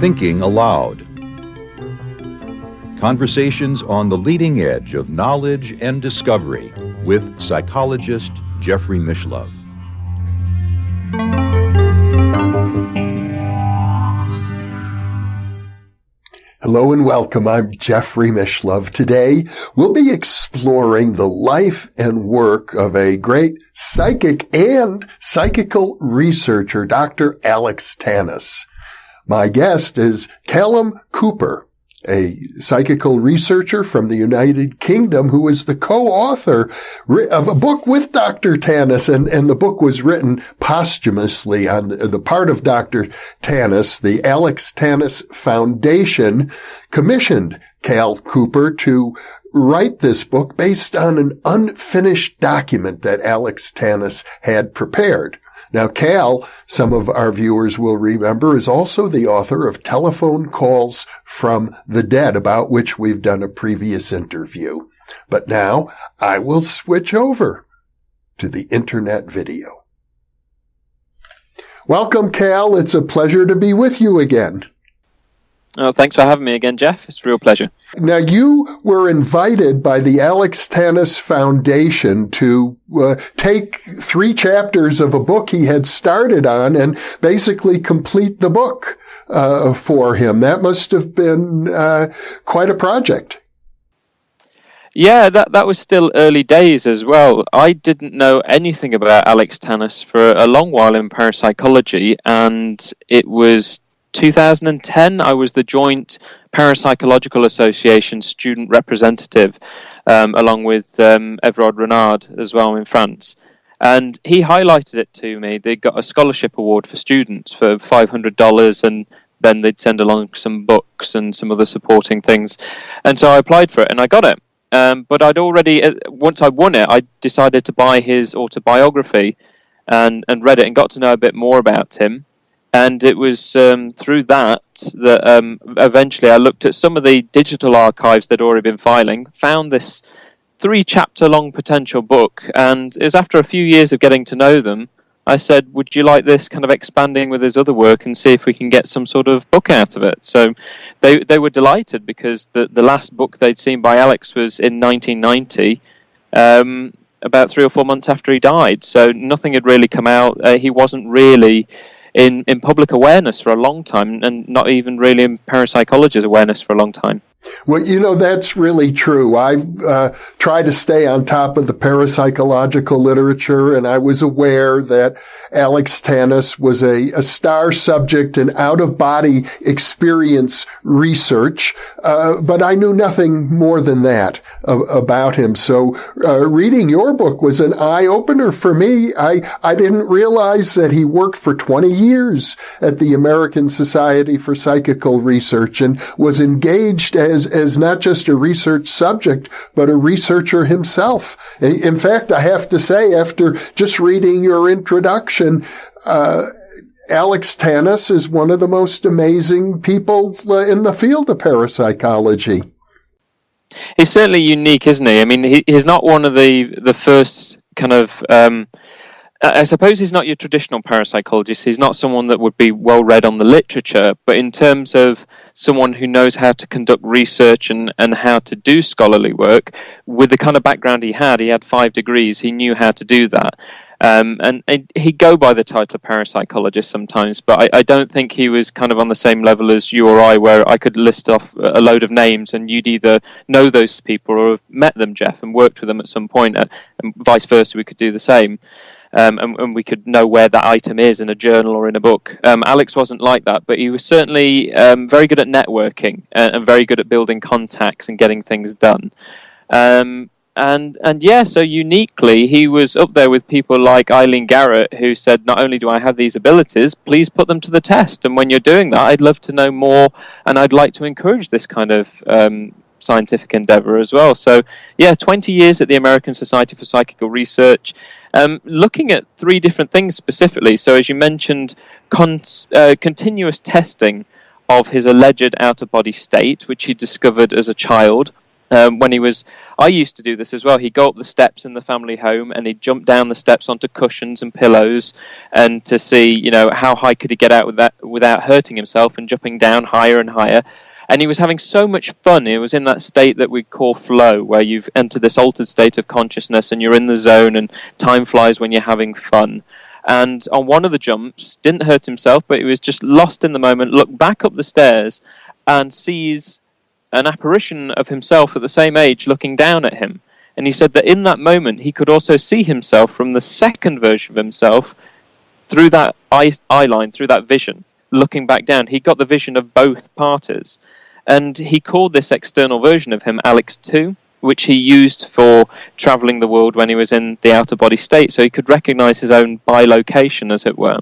Thinking Aloud. Conversations on the leading edge of knowledge and discovery with psychologist Jeffrey Mishlove. Hello and welcome. I'm Jeffrey Mishlove. Today, we'll be exploring the life and work of a great psychic and psychical researcher, Dr. Alex Tanous. My guest is Callum Cooper, a psychical researcher from the United Kingdom who is the co-author of a book with Dr. Tanous, and the book was written posthumously on the part of Dr. Tanous. The Alex Tanous Foundation commissioned Cal Cooper to write this book based on an unfinished document that Alex Tanous had prepared. Now, Cal, some of our viewers will remember, is also the author of Telephone Calls from the Dead, about which we've done a previous interview. But now I will switch over to the internet video. Welcome, Cal. It's a pleasure to be with you again. Oh, thanks for having me again, Jeff. It's a real pleasure. Now, you were invited by the Alex Tanous Foundation to take 3 chapters of a book he had started on and basically complete the book for him. That must have been quite a project. Yeah, that was still early days as well. I didn't know anything about Alex Tanous for a long while in parapsychology, and it was 2010, I was the joint Parapsychological Association student representative, along with Everard Renard as well in France. And he highlighted it to me. They got a scholarship award for students for $500, and then they'd send along some books and some other supporting things. And so I applied for it, and I got it. But I'd already, once I won it, I decided to buy his autobiography and read it and got to know a bit more about him. And it was through that eventually I looked at some of the digital archives that had already been filing, found this 3-chapter long potential book, and it was after a few years of getting to know them, I said, would you like this kind of expanding with his other work and see if we can get some sort of book out of it? So they were delighted, because the last book they'd seen by Alex was in 1990, about 3 or 4 months after he died. So nothing had really come out. He wasn't really in public awareness for a long time, and not even really in parapsychology's awareness for a long time. Well, that's really true. I try to stay on top of the parapsychological literature, and I was aware that Alex Tanous was a star subject in out-of-body experience research, but I knew nothing more than that about him. So reading your book was an eye-opener for me. I didn't realize that he worked for 20 years at the American Society for Psychical Research and was engaged as not just a research subject, but a researcher himself. In fact, I have to say, after just reading your introduction, Alex Tanous is one of the most amazing people in the field of parapsychology. He's certainly unique, isn't he? I mean, he's not one of the first kind of... I suppose he's not your traditional parapsychologist. He's not someone that would be well read on the literature, but in terms of someone who knows how to conduct research and how to do scholarly work, with the kind of background he had 5 degrees, he knew how to do that. And he'd go by the title of parapsychologist sometimes, but I don't think he was kind of on the same level as you or I, where I could list off a load of names and you'd either know those people or have met them, Jeff, and worked with them at some point, and vice versa, we could do the same. And we could know where that item is in a journal or in a book. Alex wasn't like that, but he was certainly very good at networking and very good at building contacts and getting things done. And yeah, so uniquely, he was up there with people like Eileen Garrett, who said, not only do I have these abilities, please put them to the test. And when you're doing that, I'd love to know more, and I'd like to encourage this kind of scientific endeavor as well. So yeah, 20 years at the American Society for Psychical Research, looking at 3 different things specifically. So as you mentioned, continuous testing of his alleged out-of-body state, which he discovered as a child, I used to do this as well. He'd go up the steps in the family home and he'd jump down the steps onto cushions and pillows, and to see, how high could he get out with that without hurting himself, and jumping down higher and higher. And he was having so much fun. He was in that state that we call flow, where you've entered this altered state of consciousness and you're in the zone and time flies when you're having fun. And on one of the jumps, didn't hurt himself, but he was just lost in the moment, looked back up the stairs and sees an apparition of himself at the same age looking down at him. And he said that in that moment he could also see himself from the second version of himself through that eye line, through that vision, looking back down. He got the vision of both parties. And he called this external version of him Alex 2, which he used for travelling the world when he was in the out-of-body state, so he could recognise his own bilocation, as it were.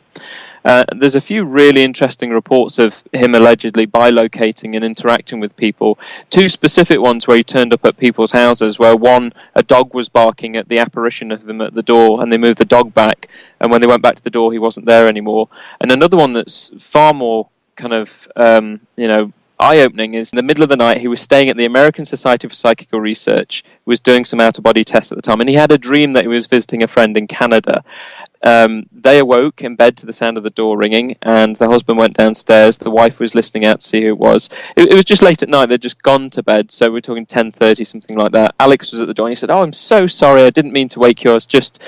There's a few really interesting reports of him allegedly bilocating and interacting with people. Two specific ones where he turned up at people's houses, where one, a dog was barking at the apparition of him at the door, and they moved the dog back, and when they went back to the door, he wasn't there anymore. And another one that's far more kind of, eye-opening is in the middle of the night, he was staying at the American Society for Psychical Research, was doing some out-of-body tests at the time, and he had a dream that he was visiting a friend in Canada. They awoke in bed to the sound of the door ringing, and the husband went downstairs. The wife was listening out to see who it was. It was just late at night. They'd just gone to bed, so we're talking 10:30, something like that. Alex was at the door, and he said, "Oh, I'm so sorry. I didn't mean to wake you. I was just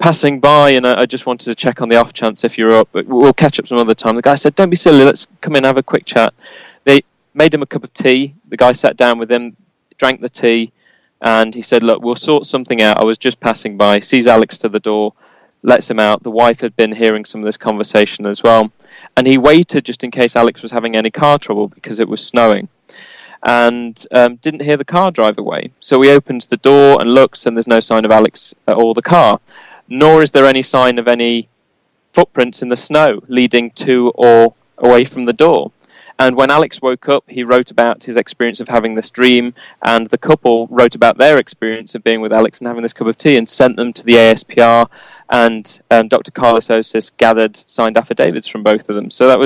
passing by, and I just wanted to check on the off chance if you're up. But we'll catch up some other time." The guy said, "Don't be silly. Let's come in and have a quick chat." They made him a cup of tea. The guy sat down with him, drank the tea, and he said, "Look, we'll sort something out. I was just passing by." Sees Alex to the door, lets him out. The wife had been hearing some of this conversation as well, and he waited just in case Alex was having any car trouble because it was snowing, and didn't hear the car drive away. So he opens the door and looks, and there's no sign of Alex or the car, nor is there any sign of any footprints in the snow leading to or away from the door. And when Alex woke up, he wrote about his experience of having this dream, and the couple wrote about their experience of being with Alex and having this cup of tea, and sent them to the ASPR, and Dr. Carlos Osis gathered signed affidavits from both of them. So that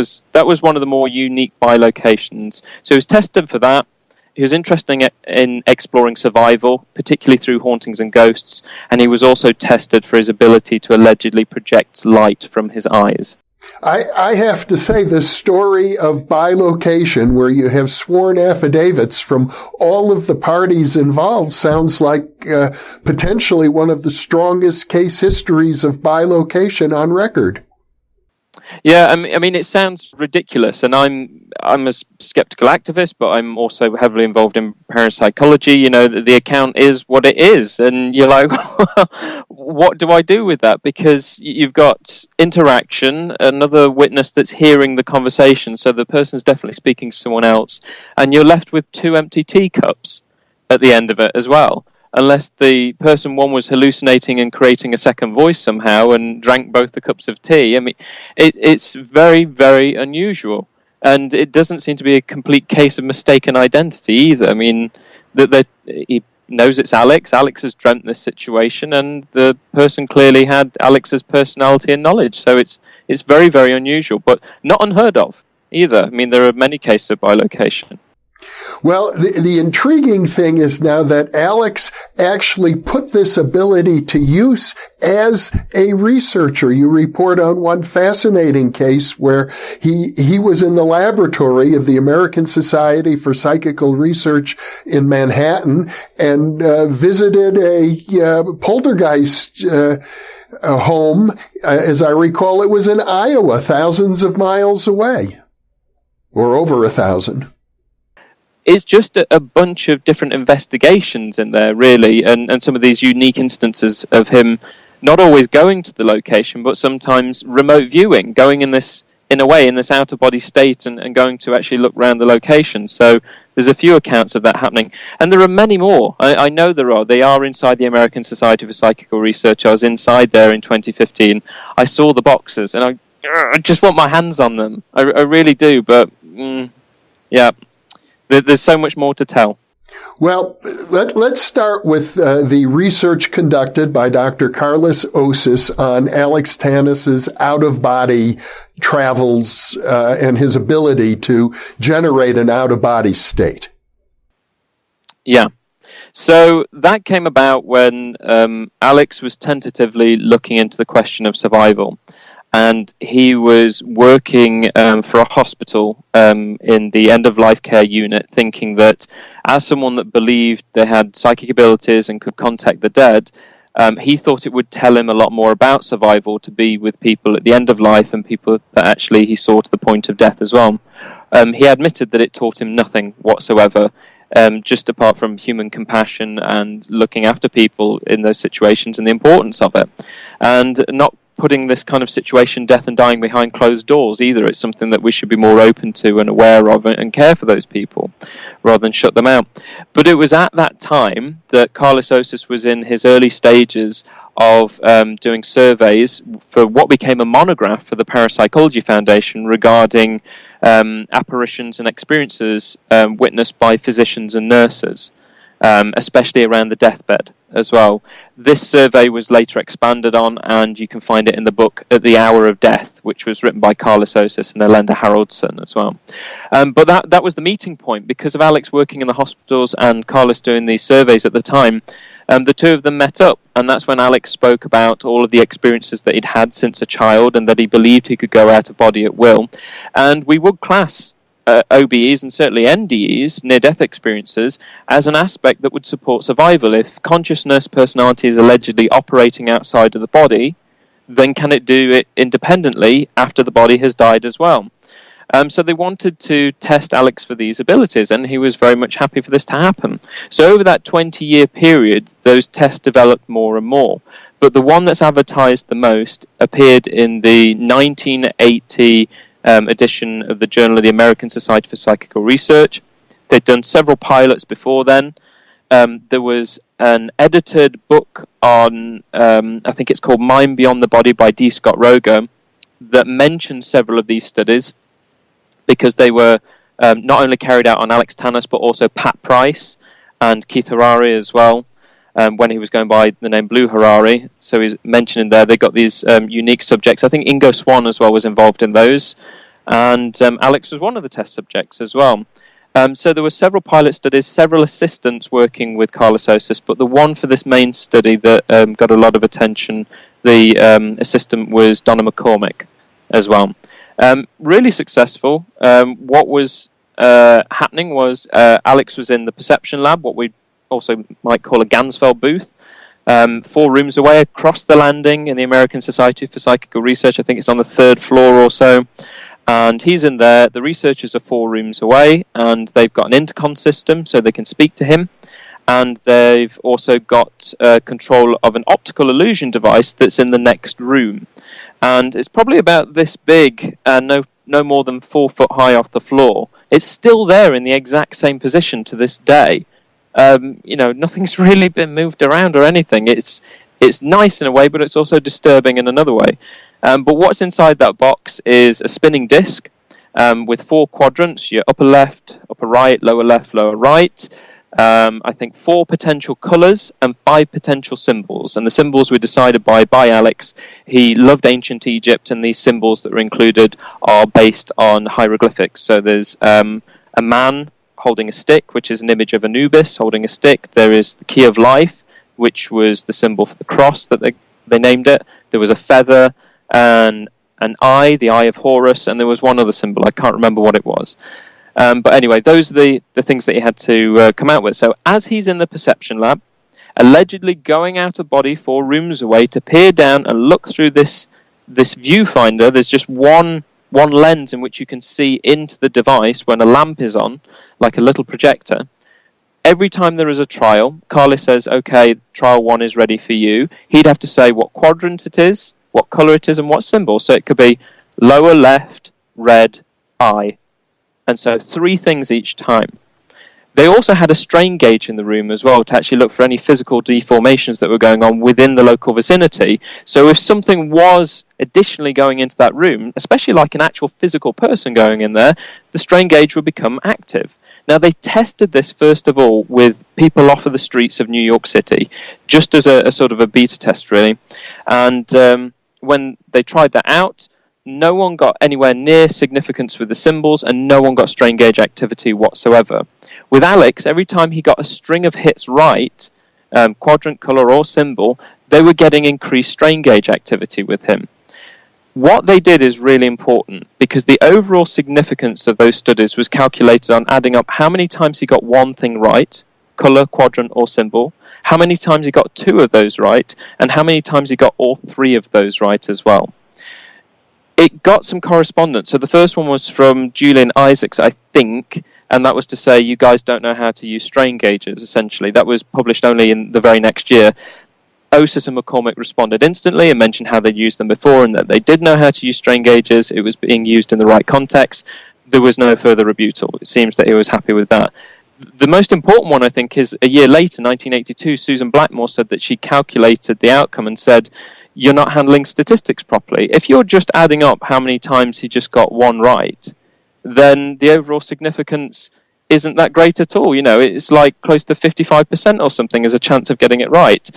was one of the more unique bilocations. So he was tested for that. He was interested in exploring survival, particularly through hauntings and ghosts, and he was also tested for his ability to allegedly project light from his eyes. I have to say, the story of bilocation, where you have sworn affidavits from all of the parties involved, sounds like potentially one of the strongest case histories of bilocation on record. Yeah, I mean, it sounds ridiculous, and I'm a skeptical activist, but I'm also heavily involved in parapsychology. The account is what it is, and you're like, what do I do with that? Because you've got interaction, another witness that's hearing the conversation, so the person's definitely speaking to someone else, and you're left with two empty teacups at the end of it as well. Unless the person one was hallucinating and creating a second voice somehow and drank both the cups of tea. I mean, it's very, very unusual. And it doesn't seem to be a complete case of mistaken identity either. I mean, he knows it's Alex. Alex has dreamt this situation, and the person clearly had Alex's personality and knowledge. So it's very, very unusual, but not unheard of either. I mean, there are many cases of bilocation. Well, the intriguing thing is now that Alex actually put this ability to use as a researcher. You report on one fascinating case where he was in the laboratory of the American Society for Psychical Research in Manhattan and visited a poltergeist home. As I recall, it was in Iowa, thousands of miles away, or over 1,000. It's just a bunch of different investigations in there, really, and some of these unique instances of him not always going to the location, but sometimes remote viewing, going in this out-of-body state and going to actually look around the location. So there's a few accounts of that happening. And there are many more. I know there are. They are inside the American Society for Psychical Research. I was inside there in 2015. I saw the boxes, and I just want my hands on them. I really do, but yeah. There's so much more to tell. Well, let's start with the research conducted by Dr. Carlos Osis on Alex Tanous' out-of-body travels and his ability to generate an out-of-body state. Yeah. So that came about when Alex was tentatively looking into the question of survival. And he was working for a hospital in the end-of-life care unit, thinking that as someone that believed they had psychic abilities and could contact the dead, he thought it would tell him a lot more about survival to be with people at the end of life and people that actually he saw to the point of death as well. He admitted that it taught him nothing whatsoever, just apart from human compassion and looking after people in those situations and the importance of it. And not putting this kind of situation, death and dying, behind closed doors either. It's something that we should be more open to and aware of and care for those people rather than shut them out. But it was at that time that Carlos Osis was in his early stages of doing surveys for what became a monograph for the Parapsychology Foundation regarding apparitions and experiences witnessed by physicians and nurses, especially around the deathbed as well. This survey was later expanded on, and you can find it in the book At the Hour of Death, which was written by Carlos Osis and Elenda Haraldson as well. But that was the meeting point, because of Alex working in the hospitals and Carlos doing these surveys at the time. The two of them met up, and that's when Alex spoke about all of the experiences that he'd had since a child and that he believed he could go out of body at will. And we would class OBEs and certainly NDEs, near-death experiences, as an aspect that would support survival. If consciousness personality is allegedly operating outside of the body, then can it do it independently after the body has died as well? So they wanted to test Alex for these abilities, and he was very much happy for this to happen. So over that 20-year period, those tests developed more and more. But the one that's advertised the most appeared in the 1980 edition of the Journal of the American Society for Psychical Research. They'd done several pilots before then. There was an edited book on, I think it's called Mind Beyond the Body by D. Scott Roger, that mentioned several of these studies because they were not only carried out on Alex Tanous, but also Pat Price and Keith Harari as well, when he was going by the name Blue Harari. So he's mentioning there, they got these unique subjects. I think Ingo Swann as well was involved in those. And Alex was one of the test subjects as well. So there were several pilot studies, several assistants working with Carlos Osis, but the one for this main study that got a lot of attention, the assistant was Donna McCormick as well. Really successful. What was happening was Alex was in the perception lab, what we also might call a Gansfeld booth, 4 rooms away across the landing in the American Society for Psychical Research. I think it's on the 3rd floor or so. And he's in there. The researchers are 4 rooms away, and they've got an intercom system so they can speak to him. And they've also got control of an optical illusion device that's in the next room. And it's probably about this big, and no more than 4 foot high off the floor. It's still there in the exact same position to this day. Nothing's really been moved around or anything. It's nice in a way, but it's also disturbing in another way. But what's inside that box is a spinning disc with 4 quadrants, your upper left, upper right, lower left, lower right. I think 4 potential colours and 5 potential symbols. And the symbols were decided by Alex. He loved ancient Egypt, and these symbols that were included are based on hieroglyphics. So there's a man holding a stick, which is an image of Anubis holding a stick. There is the key of life, which was the symbol for the cross that they named it. There was a feather and an eye, the eye of Horus, and there was one other symbol. I can't remember what it was. But anyway, those are the things that he had to come out with. So as he's in the perception lab, allegedly going out of body 4 rooms away to peer down and look through this viewfinder, there's just one lens in which you can see into the device when a lamp is on, like a little projector. Every time there is a trial, Carlos says, okay, trial 1 is ready for you. He'd have to say what quadrant it is, what colour it is, and what symbol. So it could be lower left, red, eye. And so 3 things each time. They also had a strain gauge in the room as well to actually look for any physical deformations that were going on within the local vicinity. So if something was additionally going into that room, especially like an actual physical person going in there, the strain gauge would become active. Now, they tested this, first of all, with people off of the streets of New York City, just as a sort of a beta test, really. And when they tried that out, no one got anywhere near significance with the symbols, and no one got strain gauge activity whatsoever. With Alex, every time he got a string of hits right, quadrant, color, or symbol, they were getting increased strain gauge activity with him. What they did is really important, because the overall significance of those studies was calculated on adding up how many times he got one thing right, color, quadrant, or symbol, how many times he got two of those right, and how many times he got all three of those right as well. It got some correspondence. So the first one was from Julian Isaacs, I think, and that was to say, you guys don't know how to use strain gauges, essentially. That was published only in the very next year. Osis and McCormick responded instantly and mentioned how they'd used them before and that they did know how to use strain gauges. It was being used in the right context. There was no further rebuttal. It seems that he was happy with that. The most important one, I think, is a year later, 1982, Susan Blackmore said that she calculated the outcome and said, you're not handling statistics properly. If you're just adding up how many times he just got one right, then the overall significance isn't that great at all. You know, it's like close to 55% or something as a chance of getting it right.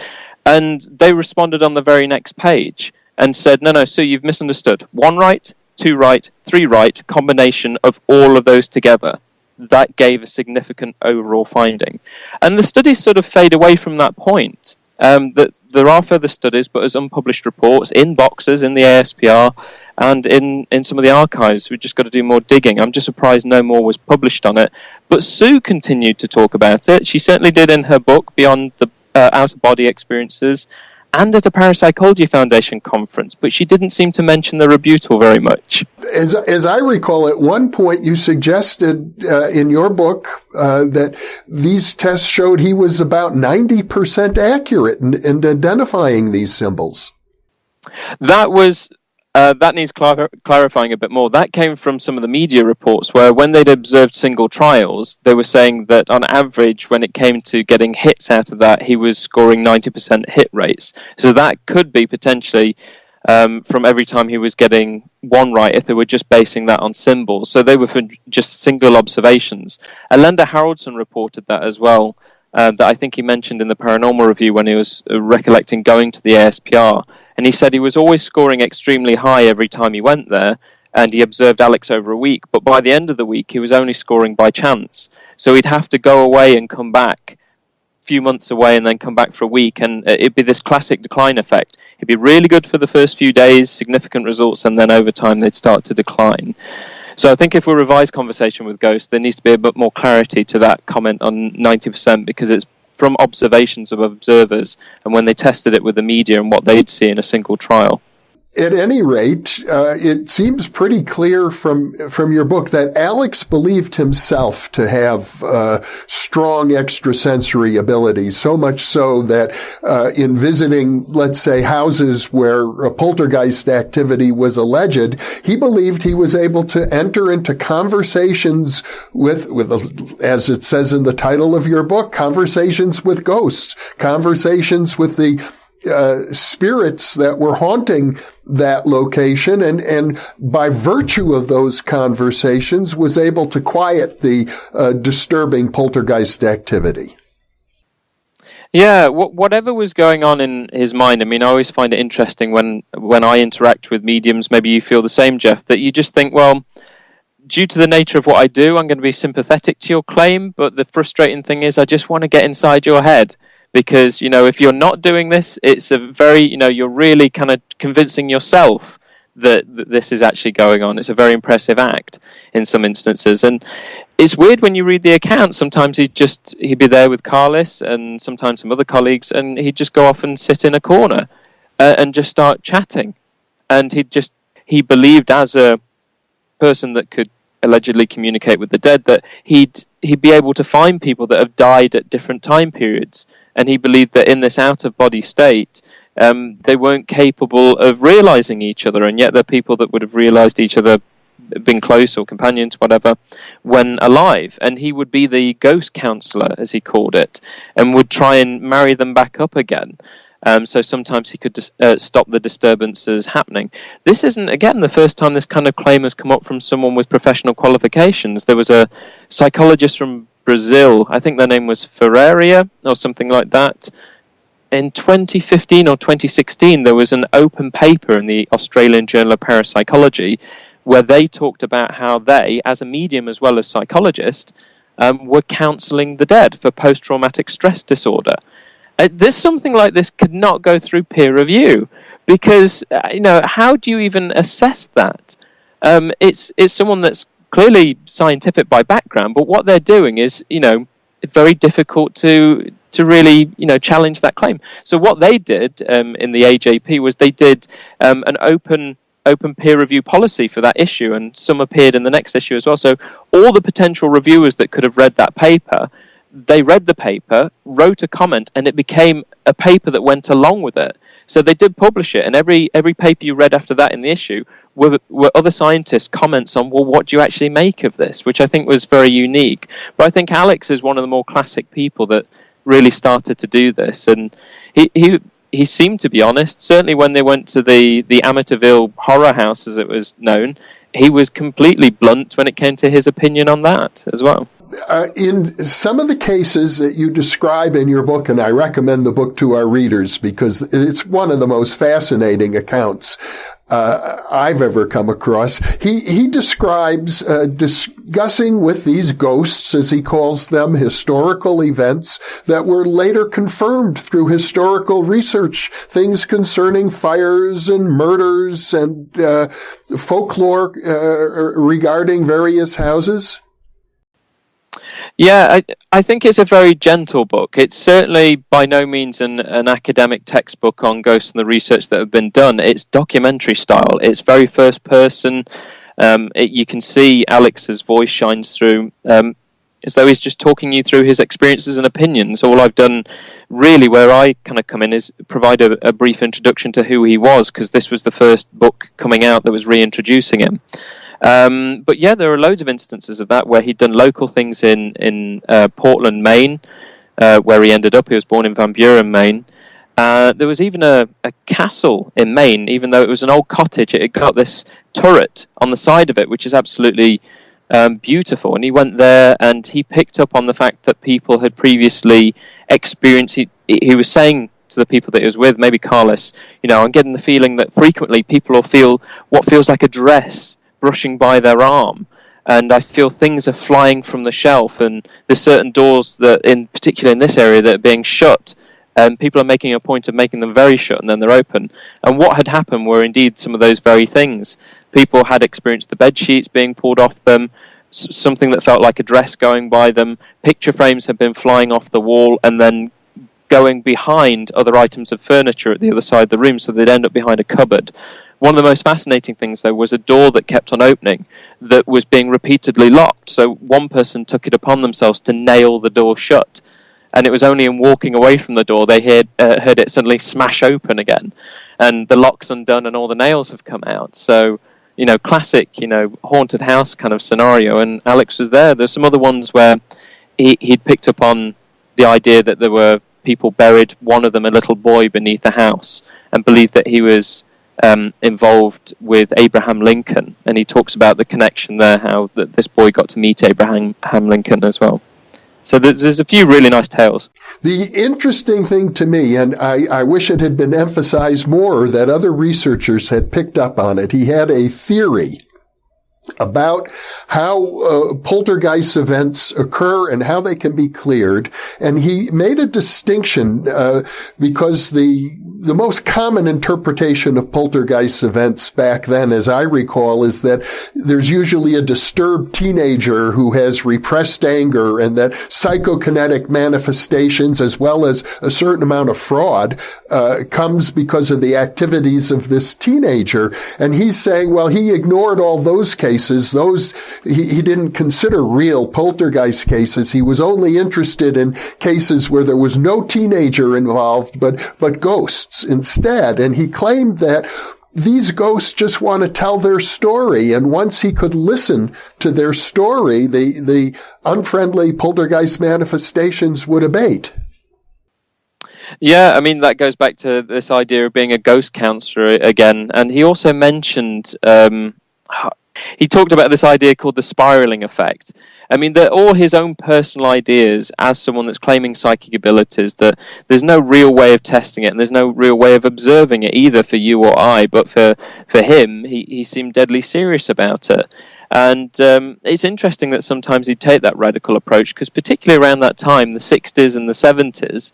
And they responded on the very next page and said, no, Sue, you've misunderstood. One right, two right, three right, combination of all of those together. That gave a significant overall finding. And the studies sort of fade away from that point. That there are further studies, but as unpublished reports in boxes, in the ASPR, and in some of the archives. We've just got to do more digging. I'm just surprised no more was published on it. But Sue continued to talk about it. She certainly did in her book, Beyond the Out-of-Body Experiences, and at a Parapsychology Foundation conference, but she didn't seem to mention the rebuttal very much. As I recall, at one point you suggested in your book that these tests showed he was about 90% accurate in identifying these symbols. That needs clarifying a bit more. That came from some of the media reports where when they'd observed single trials, they were saying that on average, when it came to getting hits out of that, he was scoring 90% hit rates. So that could be potentially from every time he was getting one right if they were just basing that on symbols. So they were for just single observations. Alenda Haroldson reported that as well, that I think he mentioned in the Paranormal Review when he was recollecting going to the ASPR. And he said he was always scoring extremely high every time he went there, and he observed Alex over a week. But by the end of the week, he was only scoring by chance. So he'd have to go away and come back, a few months away, and then come back for a week. And it'd be this classic decline effect. It'd be really good for the first few days, significant results, and then over time they'd start to decline. So I think if we revise conversation with ghosts, there needs to be a bit more clarity to that comment on 90%, because it's from observations of observers and when they tested it with the media and what they'd see in a single trial. At any rate, it seems pretty clear from your book that Alex believed himself to have strong extrasensory abilities, so much so that in visiting, let's say, houses where a poltergeist activity was alleged, he believed he was able to enter into conversations with, as it says in the title of your book, conversations with ghosts, conversations with the spirits that were haunting that location, and by virtue of those conversations was able to quiet the disturbing poltergeist activity. Yeah, whatever was going on in his mind. I mean, I always find it interesting when I interact with mediums, maybe you feel the same, Jeff, that you just think, well, due to the nature of what I do, I'm going to be sympathetic to your claim, but the frustrating thing is I just want to get inside your head. Because, you know, if you're not doing this, it's a very, you know, you're really kind of convincing yourself that this is actually going on. It's a very impressive act in some instances. And it's weird when you read the account. Sometimes he'd be there with Carlis and sometimes some other colleagues, and he'd just go off and sit in a corner and just start chatting. And he believed, as a person that could allegedly communicate with the dead, that he'd be able to find people that have died at different time periods. And he believed that in this out-of-body state, they weren't capable of realizing each other, and yet they're people that would have realized each other, been close or companions, whatever, when alive. And he would be the ghost counselor, as he called it, and would try and marry them back up again. So sometimes he could stop the disturbances happening. This isn't, again, the first time this kind of claim has come up from someone with professional qualifications. There was a psychologist from Brazil, I think their name was Ferreira or something like that. In 2015 or 2016, there was an open paper in the Australian Journal of Parapsychology where they talked about how they, as a medium as well as psychologist, were counselling the dead for post-traumatic stress disorder. This something like this could not go through peer review, because how do you even assess that? It's someone that's clearly scientific by background, but what they're doing is very difficult to really challenge that claim. So what they did in the AJP was they did an open peer review policy for that issue, and some appeared in the next issue as well. So all the potential reviewers that could have read that paper, they read the paper, wrote a comment, and it became a paper that went along with it. So they did publish it, and every paper you read after that in the issue were other scientists' comments on, well, what do you actually make of this, which I think was very unique. But I think Alex is one of the more classic people that really started to do this, and he seemed to be honest. Certainly when they went to the Amityville horror house, as it was known, he was completely blunt when it came to his opinion on that as well. In some of the cases that you describe in your book, and I recommend the book to our readers because it's one of the most fascinating accounts I've ever come across. He describes discussing with these ghosts, as he calls them, historical events that were later confirmed through historical research, things concerning fires and murders and folklore regarding various houses. Yeah, I think it's a very gentle book. It's certainly by no means an academic textbook on ghosts and the research that have been done. It's documentary style. It's very first person. You can see Alex's voice shines through, as though he's just talking you through his experiences and opinions. All I've done really where I kind of come in is provide a brief introduction to who he was, because this was the first book coming out that was reintroducing him. But yeah, there are loads of instances of that where he'd done local things in Portland, Maine, where he ended up. He was born in Van Buren, Maine. There was even a castle in Maine, even though it was an old cottage. It had got this turret on the side of it, which is absolutely beautiful. And he went there and he picked up on the fact that people had previously experienced. He was saying to the people that he was with, maybe Carlos, I'm getting the feeling that frequently people will feel what feels like a dress brushing by their arm, and I feel things are flying from the shelf, and there's certain doors that, in particular in this area, that are being shut, and people are making a point of making them very shut and then they're open. And what had happened were indeed some of those very things. People had experienced the bed sheets being pulled off them, something that felt like a dress going by them, picture frames had been flying off the wall and then going behind other items of furniture at the other side of the room, so they'd end up behind a cupboard. One of the most fascinating things, though, was a door that kept on opening that was being repeatedly locked. So one person took it upon themselves to nail the door shut. And it was only in walking away from the door they heard it suddenly smash open again. And the lock's undone and all the nails have come out. So, classic, haunted house kind of scenario. And Alex was there. There's some other ones where he'd picked up on the idea that there were people buried, one of them a little boy beneath the house, and believed that he was involved with Abraham Lincoln, and he talks about the connection there, how that this boy got to meet Abraham Lincoln as well. So there's a few really nice tales. The interesting thing to me, and I wish it had been emphasized more, that other researchers had picked up on it. He had a theory about how poltergeist events occur and how they can be cleared. And he made a distinction because the most common interpretation of poltergeist events back then, as I recall, is that there's usually a disturbed teenager who has repressed anger, and that psychokinetic manifestations as well as a certain amount of fraud comes because of the activities of this teenager. And he's saying, well, he ignored all those cases. He didn't consider real poltergeist cases. He was only interested in cases where there was no teenager involved, but ghosts instead. And he claimed that these ghosts just want to tell their story. And once he could listen to their story, the unfriendly poltergeist manifestations would abate. Yeah, I mean, that goes back to this idea of being a ghost counselor again. And he also mentioned, he talked about this idea called the spiraling effect. I mean, they're all his own personal ideas as someone that's claiming psychic abilities, that there's no real way of testing it and there's no real way of observing it either for you or I. But for him, he seemed deadly serious about it. And it's interesting that sometimes he'd take that radical approach, because particularly around that time, the 60s and the 70s,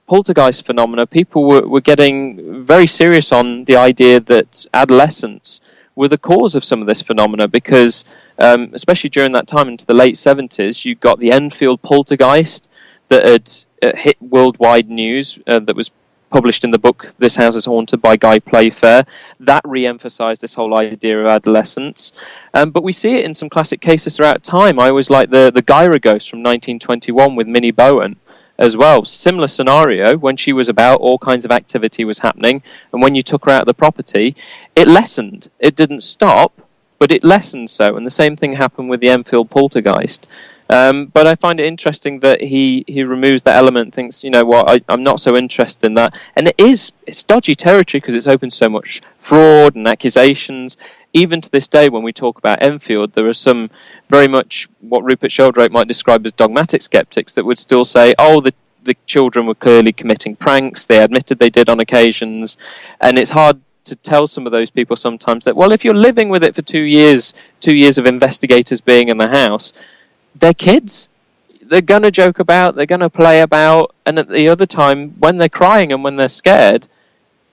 poltergeist phenomena, people were getting very serious on the idea that adolescents were the cause of some of this phenomena, because especially during that time into the late 70s, you got the Enfield poltergeist that had hit worldwide news, that was published in the book This House is Haunted by Guy Playfair. That re-emphasized this whole idea of adolescence. But we see it in some classic cases throughout time. I always like the Gyra ghost from 1921 with Minnie Bowen as well. Similar scenario. When she was about, all kinds of activity was happening, and when you took her out of the property, it lessened. It didn't stop, but it lessened so. And the same thing happened with the Enfield poltergeist. But I find it interesting that he removes that element, thinks, I'm not so interested in that. And it's dodgy territory, because it's opened so much fraud and accusations. Even to this day, when we talk about Enfield, there are some very much what Rupert Sheldrake might describe as dogmatic skeptics that would still say, the children were clearly committing pranks. They admitted they did on occasions. And it's hard to tell some of those people sometimes that, well, if you're living with it for 2 years of investigators being in the house, they're kids. They're going to joke about, they're going to play about, and at the other time, when they're crying and when they're scared,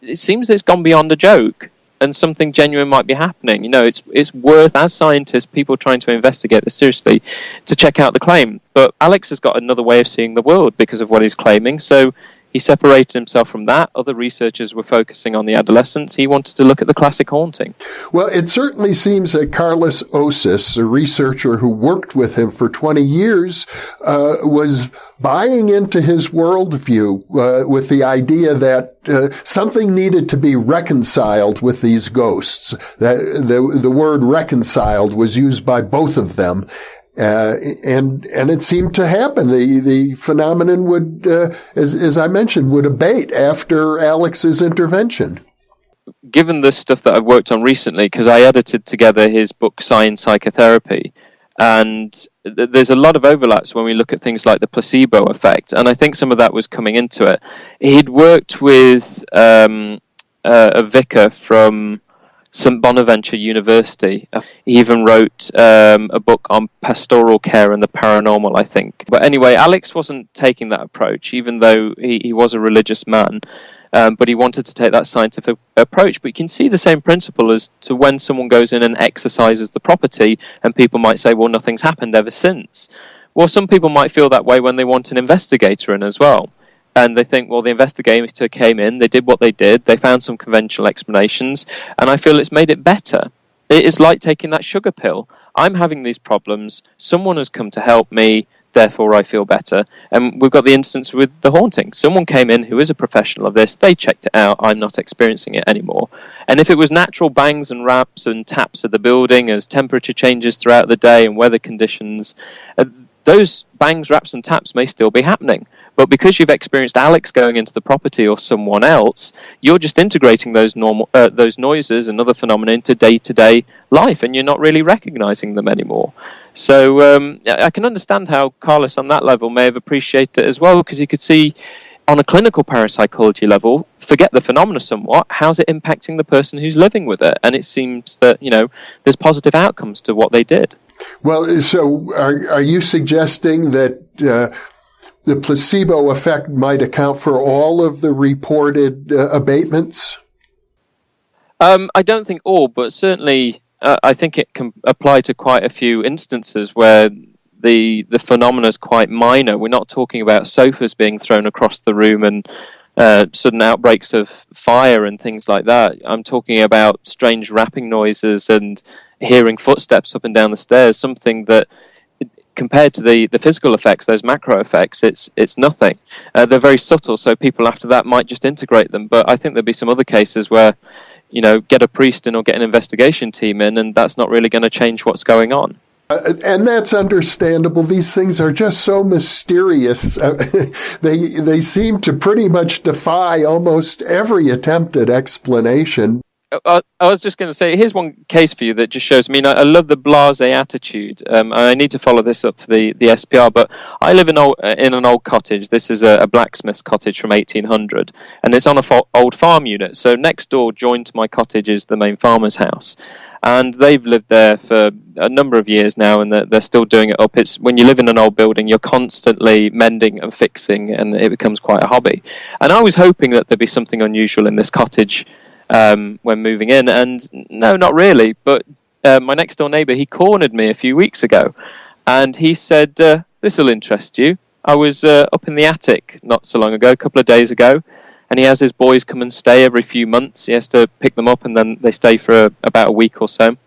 it seems it's gone beyond a joke, and something genuine might be happening. It's worth, as scientists, people trying to investigate this seriously, to check out the claim. But Alex has got another way of seeing the world because of what he's claiming, so he separated himself from that. Other researchers were focusing on the adolescents. He wanted to look at the classic haunting. Well, it certainly seems that Carlos Osis, a researcher who worked with him for 20 years, was buying into his worldview with the idea that something needed to be reconciled with these ghosts. The word reconciled was used by both of them. And it seemed to happen. The phenomenon would, as I mentioned, would abate after Alex's intervention. Given the stuff that I've worked on recently, because I edited together his book Psi in Psychotherapy, and there's a lot of overlaps when we look at things like the placebo effect, and I think some of that was coming into it. He'd worked with a vicar from St Bonaventure University. He even wrote a book on pastoral care and the paranormal, I think. But anyway, Alex wasn't taking that approach, even though he was a religious man. But he wanted to take that scientific approach. But you can see the same principle as to when someone goes in and exercises the property, and people might say, well, nothing's happened ever since. Well, some people might feel that way when they want an investigator in as well. And they think, well, the investigator came in, they did what they did, they found some conventional explanations, and I feel it's made it better. It is like taking that sugar pill. I'm having these problems, someone has come to help me, therefore I feel better. And we've got the instance with the haunting. Someone came in who is a professional of this, they checked it out, I'm not experiencing it anymore. And if it was natural bangs and raps and taps of the building as temperature changes throughout the day and weather conditions, those bangs, raps and taps may still be happening. But because you've experienced Alex going into the property or someone else, you're just integrating those noises and other phenomena into day-to-day life, and you're not really recognizing them anymore. So I can understand how Carlos on that level may have appreciated it as well, because you could see on a clinical parapsychology level, forget the phenomena somewhat, how's it impacting the person who's living with it? And it seems that, there's positive outcomes to what they did. Well, so are you suggesting that the placebo effect might account for all of the reported abatements? I don't think all, but certainly I think it can apply to quite a few instances where the phenomena is quite minor. We're not talking about sofas being thrown across the room and sudden outbreaks of fire and things like that. I'm talking about strange rapping noises and hearing footsteps up and down the stairs, something that compared to the physical effects, those macro effects, it's nothing. They're very subtle, so people after that might just integrate them. But I think there'll be some other cases where, get a priest in or get an investigation team in, and that's not really going to change what's going on. And that's understandable. These things are just so mysterious. They seem to pretty much defy almost every attempt at explanation. I was just going to say, here's one case for you that just shows me. I love the blasé attitude. I need to follow this up for the SPR, but I live in an old cottage. This is a blacksmith's cottage from 1800, and it's on a old farm unit. So next door, joined to my cottage, is the main farmer's house, and they've lived there for a number of years now, and they're still doing it up. It's when you live in an old building, you're constantly mending and fixing, and it becomes quite a hobby. And I was hoping that there'd be something unusual in this cottage when moving in, and no, not really. But my next door neighbour, he cornered me a few weeks ago, and he said, this will interest you. I was up in the attic not so long ago, a couple of days ago, and he has his boys come and stay every few months. He has to pick them up, and then they stay for about a week or so.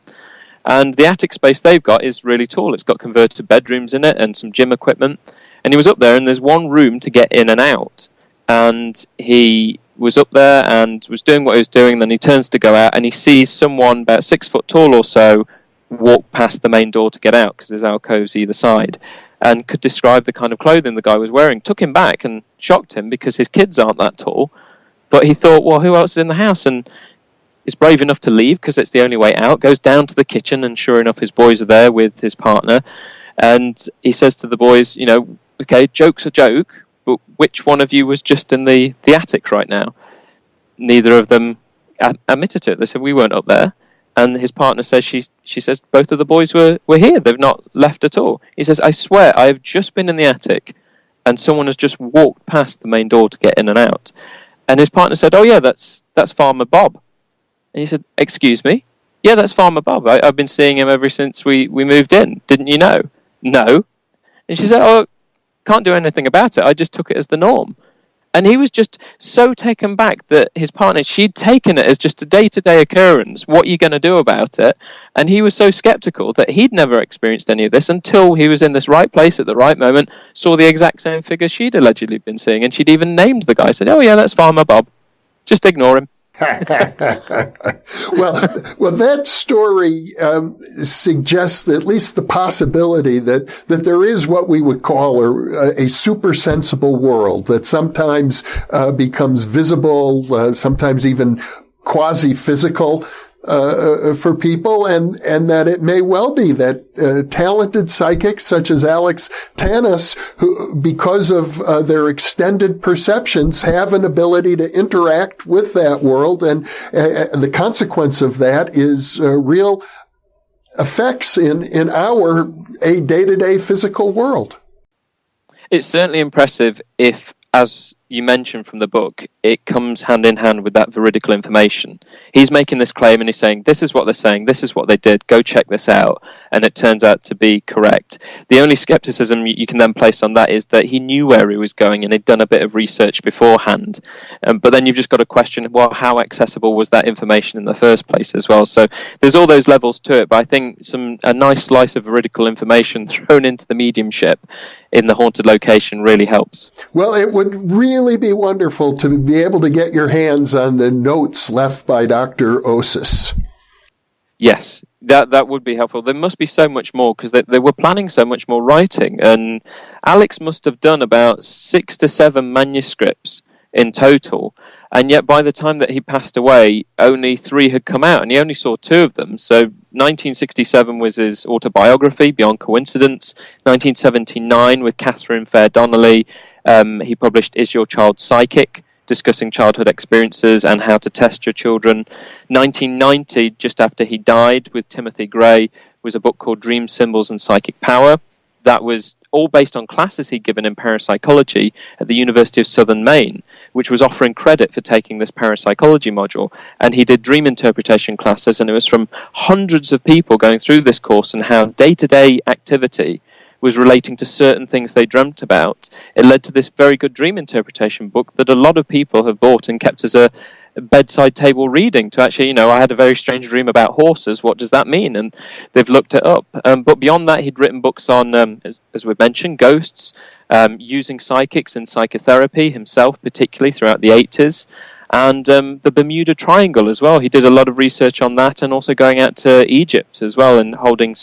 And the attic space they've got is really tall. It's got converted bedrooms in it and some gym equipment. And he was up there, and there's one room to get in and out. And he was up there and was doing what he was doing. Then he turns to go out, and he sees someone about 6 foot tall or so walk past the main door to get out, because there's alcoves either side, and could describe the kind of clothing the guy was wearing. Took him back and shocked him, because his kids aren't that tall. But he thought, well, who else is in the house? And is brave enough to leave, because it's the only way out. Goes down to the kitchen, and sure enough, his boys are there with his partner. And he says to the boys, okay, joke's a joke, but which one of you was just in the attic right now? Neither of them admitted to it. They said, we weren't up there. And his partner says, she says, both of the boys were here. They've not left at all. He says, I swear, I have just been in the attic, and someone has just walked past the main door to get in and out. And his partner said, oh yeah, that's Farmer Bob. And he said, excuse me? Yeah, that's Farmer Bob. I've been seeing him ever since we moved in. Didn't you know? No. And she said, oh, can't do anything about it. I just took it as the norm. And he was just so taken back that his partner, she'd taken it as just a day-to-day occurrence. What are you going to do about it? And he was so skeptical that he'd never experienced any of this until he was in this right place at the right moment, saw the exact same figure she'd allegedly been seeing, and she'd even named the guy. Said, oh yeah, that's Farmer Bob. Just ignore him. well, that story suggests at least the possibility that there is what we would call a super sensible world that sometimes becomes visible, sometimes even quasi-physical for people, and that it may well be that talented psychics such as Alex Tanous, who, because of their extended perceptions, have an ability to interact with that world, and the consequence of that is real effects in our day-to-day physical world. It's certainly impressive if, as you mentioned from the book, it comes hand in hand with that veridical information. He's making this claim and he's saying, this is what they're saying, this is what they did, go check this out. And it turns out to be correct. The only skepticism you can then place on that is that he knew where he was going and he'd done a bit of research beforehand. But then you've just got to question, well, how accessible was that information in the first place as well? So there's all those levels to it, but I think a nice slice of veridical information thrown into the mediumship in the haunted location really helps. Well, it would really be wonderful to be able to get your hands on the notes left by Dr. Osis. Yes, that would be helpful. There must be so much more, because they were planning so much more writing, and Alex must have done about 6 to 7 manuscripts in total, and yet by the time that he passed away, only 3 had come out, and he only saw 2 of them. So 1967 was his autobiography, Beyond Coincidence. 1979, with Catherine Fair Donnelly, he published Is Your Child Psychic?, discussing childhood experiences and how to test your children. 1990, just after he died, with Timothy Gray, was a book called Dream Symbols and Psychic Power. That was all based on classes he'd given in parapsychology at the University of Southern Maine, which was offering credit for taking this parapsychology module. And he did dream interpretation classes, and it was from hundreds of people going through this course and how day-to-day activity was relating to certain things they dreamt about. It led to this very good dream interpretation book that a lot of people have bought and kept as a bedside table reading to actually, I had a very strange dream about horses. What does that mean? And they've looked it up. But beyond that, he'd written books on, as we mentioned, ghosts, using psychics and psychotherapy himself, particularly throughout the 80s. And the Bermuda Triangle as well. He did a lot of research on that, and also going out to Egypt as well and holding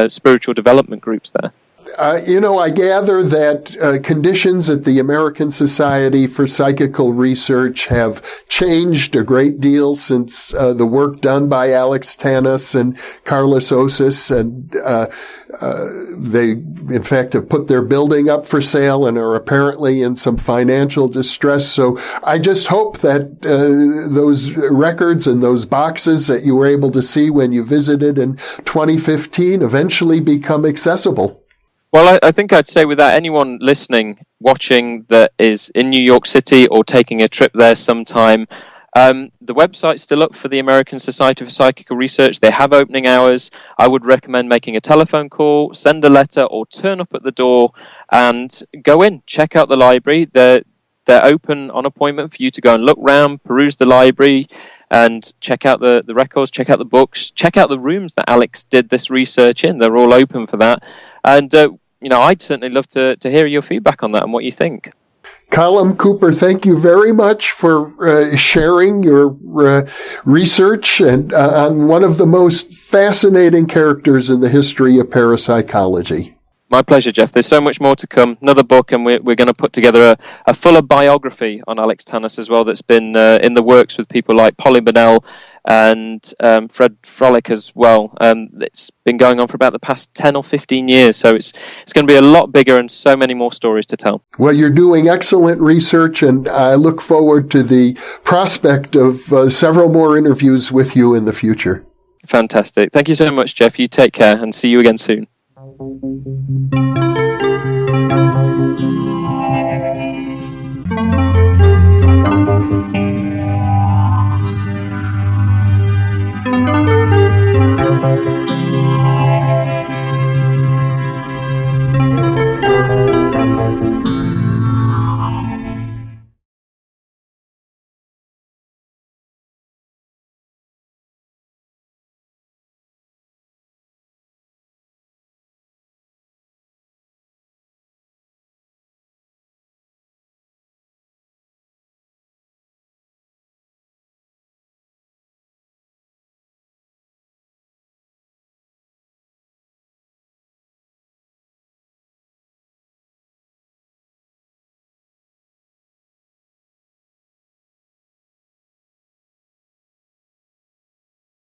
spiritual development groups there. I gather that conditions at the American Society for Psychical Research have changed a great deal since the work done by Alex Tanous and Carlos Osis, and they, in fact, have put their building up for sale and are apparently in some financial distress. So I just hope that those records and those boxes that you were able to see when you visited in 2015 eventually become accessible. Well, I think I'd say with that, anyone listening, watching that is in New York City or taking a trip there sometime, the website's still up for the American Society for Psychical Research. They have opening hours. I would recommend making a telephone call, send a letter, or turn up at the door and go in, check out the library. They're open on appointment for you to go and look round, peruse the library, and check out the records, check out the books, check out the rooms that Alex did this research in. They're all open for that. And, I'd certainly love to hear your feedback on that and what you think. Callum Cooper, thank you very much for sharing your research and on one of the most fascinating characters in the history of parapsychology. My pleasure, Jeff. There's so much more to come. Another book, and we're going to put together a fuller biography on Alex Tanous as well that's been in the works with people like Polly Bonnell and Fred Frolick as well. It's been going on for about the past 10 or 15 years, so it's going to be a lot bigger and so many more stories to tell. Well, you're doing excellent research, and I look forward to the prospect of several more interviews with you in the future. Fantastic. Thank you so much, Jeff. You take care and see you again soon.